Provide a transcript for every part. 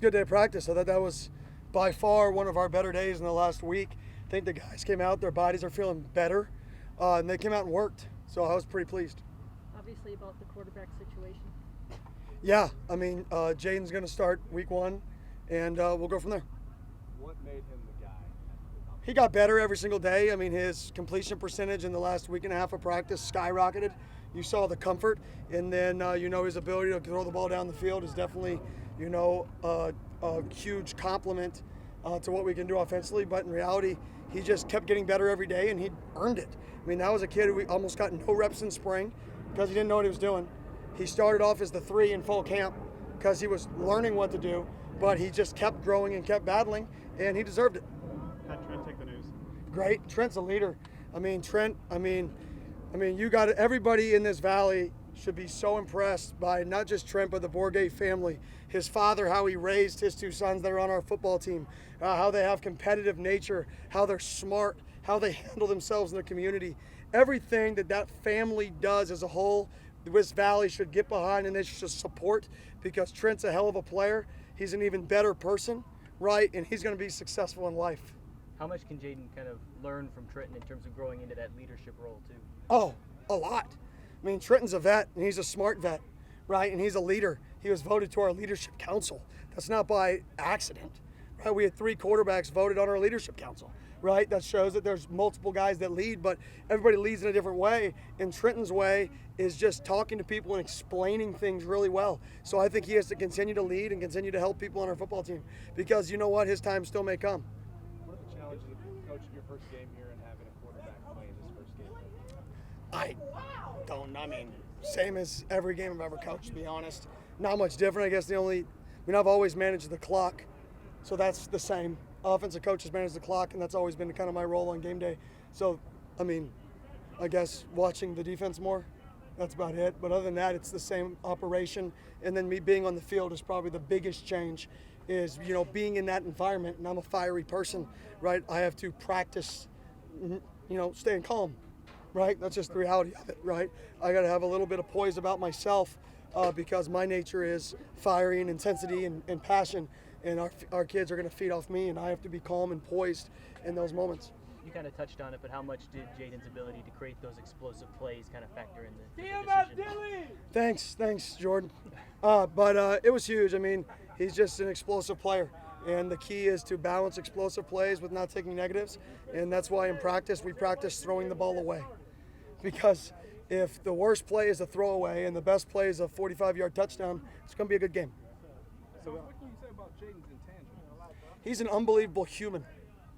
a good day of practice. I thought that was by far one of our better days in the last week. I think the guys came out, their bodies are feeling better, and they came out and worked. So I was pretty pleased. Obviously about the quarterback situation. Yeah, I mean, Jaden's going to start week 1, and we'll go from there. What made him the guy? He got better every single day. I mean, his completion percentage in the last week and a half of practice skyrocketed. You saw the comfort, and then, his ability to throw the ball down the field is definitely, a huge compliment to what we can do offensively. But in reality, he just kept getting better every day, and he earned it. I mean, that was a kid who almost got no reps in spring because he didn't know what he was doing. He started off as the 3 in fall camp because he was learning what to do, but he just kept growing and kept battling, and he deserved it. How'd Trent take the news? Great. Trent's a leader. You got everybody in this valley should be so impressed by not just Trent, but the Bourget family. His father, how he raised his 2 sons that are on our football team, how they have competitive nature, how they're smart, how they handle themselves in the community. Everything that family does as a whole, this valley should get behind and they should support, because Trent's a hell of a player. He's an even better person, right? And he's going to be successful in life. How much can Jaden kind of learn from Trenton in terms of growing into that leadership role too? Oh, a lot. I mean, Trenton's a vet, and he's a smart vet, right? And he's a leader. He was voted to our leadership council. That's not by accident, right? We had 3 quarterbacks voted on our leadership council, right? That shows that there's multiple guys that lead, but everybody leads in a different way. And Trenton's way is just talking to people and explaining things really well. So I think he has to continue to lead and continue to help people on our football team, because you know what? His time still may come. What are the challenges of coaching your first game here and having a quarterback play in this first game? Same as every game I've ever coached, to be honest. Not much different. I guess I've always managed the clock, so that's the same. Offensive coaches manage the clock, and that's always been kind of my role on game day. So, I guess watching the defense more, that's about it. But other than that, it's the same operation. And then me being on the field is probably the biggest change, is, being in that environment, and I'm a fiery person, right? I have to practice, staying calm. Right? That's just the reality of it, right? I got to have a little bit of poise about myself because my nature is fiery and intensity and passion, and our kids are going to feed off me, and I have to be calm and poised in those moments. You kind of touched on it, but how much did Jaden's ability to create those explosive plays kind of factor in the decision? Thanks, Jordan. But it was huge. He's just an explosive player. And the key is to balance explosive plays with not taking negatives. And that's why in practice, we practice throwing the ball away. Because if the worst play is a throwaway and the best play is a 45-yard touchdown, it's going to be a good game. So what can you say about Jaden's intangibles? He's an unbelievable human.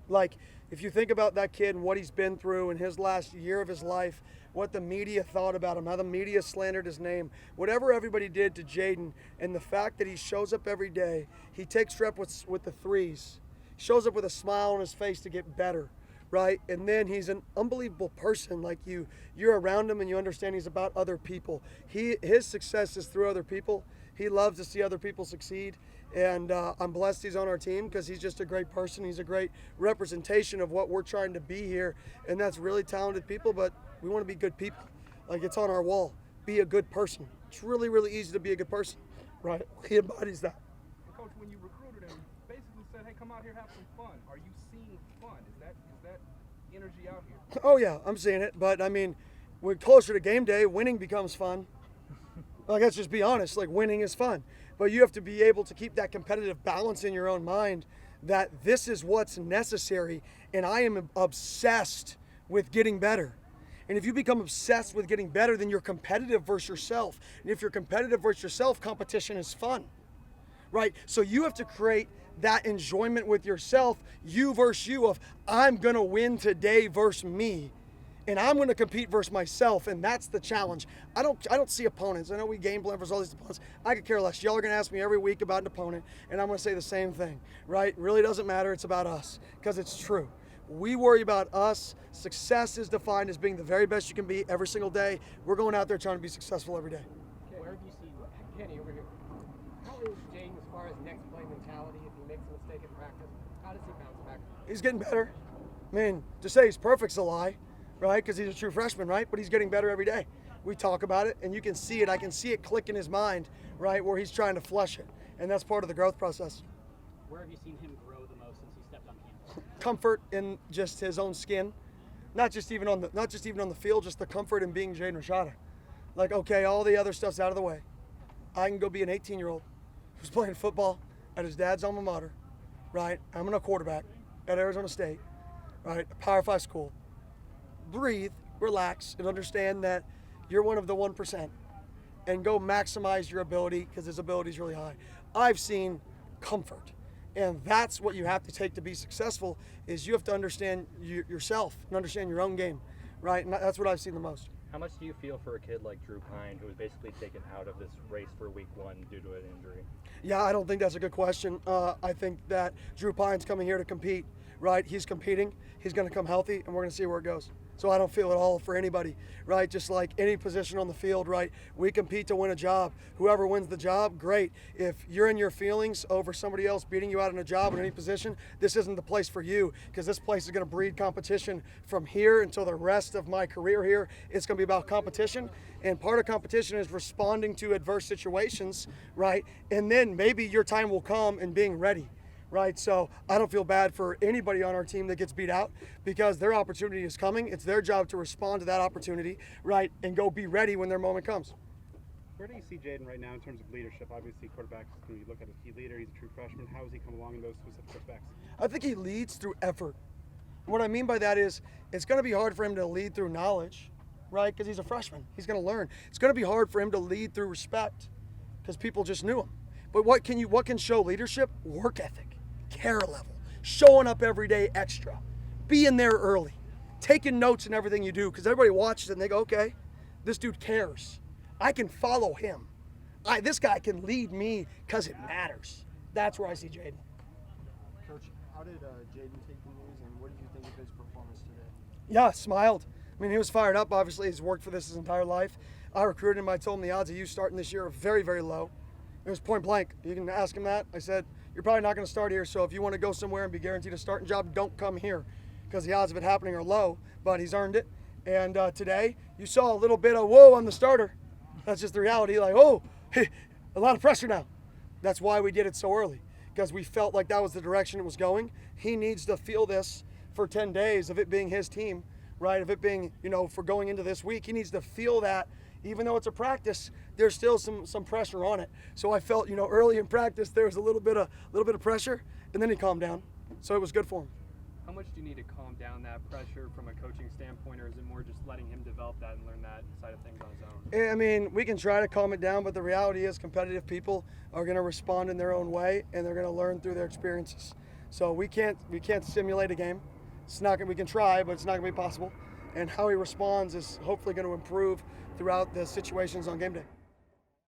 Like, if you think about that kid and what he's been through in his last year of his life, what the media thought about him, how the media slandered his name, whatever everybody did to Jaden, and the fact that he shows up every day, he takes reps with the 3s, shows up with a smile on his face to get better, right? And then he's an unbelievable person. Like, you're around him and you understand he's about other people. His success is through other people. He loves to see other people succeed. And I'm blessed he's on our team because he's just a great person. He's a great representation of what we're trying to be here. And that's really talented people, but we want to be good people. Like, it's on our wall. Be a good person. It's really, really easy to be a good person, right? He embodies that. And Coach, when you recruited him, basically said, hey, come out here, have some fun. Are you seeing fun? Is that energy out here? Oh, yeah, I'm seeing it. But, when closer to game day, winning becomes fun. Like, let's just be honest. Like, winning is fun. But you have to be able to keep that competitive balance in your own mind, that this is what's necessary, and I am obsessed with getting better. And if you become obsessed with getting better, then you're competitive versus yourself. And if you're competitive versus yourself, competition is fun, right? So you have to create that enjoyment with yourself, you versus you, of I'm going to win today versus me. And I'm going to compete versus myself, and that's the challenge. I don't see opponents. I know we game plan versus all these opponents. I could care less. Y'all are going to ask me every week about an opponent, and I'm going to say the same thing, right? It really doesn't matter. It's about us, because it's true. We worry about us. Success is defined as being the very best you can be every single day. We're going out there trying to be successful every day. Where have you seen Kenny over here? How is Jaden as far as next play mentality? If he makes a mistake in practice, how does he bounce back? He's getting better. To say he's perfect's a lie, right? Because he's a true freshman, right? But he's getting better every day. We talk about it, and you can see it. I can see it click in his mind, right, where he's trying to flush it. And that's part of the growth process. Where have you seen him grow the most since he stepped on campus? Comfort in just his own skin, not just even on the field, just the comfort in being Jaden Rashada. Like, okay, all the other stuff's out of the way. I can go be an 18-year-old who's playing football at his dad's alma mater, right? I'm a quarterback at Arizona State, right? A Power 5 school. Breathe, relax, and understand that you're one of the 1%, and go maximize your ability because his ability is really high. I've seen comfort, and that's what you have to take to be successful. Is you have to understand yourself and understand your own game, right? And that's what I've seen the most. How much do you feel for a kid like Drew Pine, who was basically taken out of this race for week 1 due to an injury? Yeah, I don't think that's a good question. I think that Drew Pine's coming here to compete, right? He's competing. He's going to come healthy, and we're going to see where it goes. So I don't feel at all for anybody, right? Just like any position on the field, right? We compete to win a job. Whoever wins the job, great. If you're in your feelings over somebody else beating you out in a job in any position, this isn't the place for you, because this place is going to breed competition from here until the rest of my career here. It's going to be about competition, and part of competition is responding to adverse situations, right? And then maybe your time will come in being ready. Right, so I don't feel bad for anybody on our team that gets beat out, because their opportunity is coming. It's their job to respond to that opportunity, right, and go be ready when their moment comes. Where do you see Jaden right now in terms of leadership? Obviously, quarterbacks, when you look at a key leader, he's a true freshman. How has he come along in those specific aspects? I think he leads through effort. What I mean by that is it's going to be hard for him to lead through knowledge, right, because he's a freshman. He's going to learn. It's going to be hard for him to lead through respect because people just knew him. But what can show leadership? Work ethic. Care level, showing up every day extra, being there early, taking notes in everything you do, because everybody watches it and they go, okay, this dude cares. I can follow him. This guy can lead me because it matters. That's where I see Jaden. Coach, how did Jaden take the news, and what did you think of his performance today? Yeah, smiled. I mean, he was fired up. Obviously, he's worked for this his entire life. I recruited him. I told him the odds of you starting this year are very, very low. It was point blank. You can ask him that. I said, you're probably not going to start here, so if you want to go somewhere and be guaranteed a starting job, don't come here, because the odds of it happening are low, but he's earned it. And today, you saw a little bit of, whoa, I'm the starter. That's just the reality, like, oh, hey, a lot of pressure now. That's why we did it so early, because we felt like that was the direction it was going. He needs to feel this for 10 days of it being his team, right, of it being, for going into this week. He needs to feel that. Even though it's a practice, there's still some pressure on it. So I felt, early in practice there was a little bit of pressure, and then he calmed down. So it was good for him. How much do you need to calm down that pressure from a coaching standpoint, or is it more just letting him develop that and learn that side of things on his own? I mean, we can try to calm it down, but the reality is competitive people are going to respond in their own way, and they're going to learn through their experiences. So we can't simulate a game. We can try, but it's not going to be possible. And how he responds is hopefully going to improve throughout the situations on game day.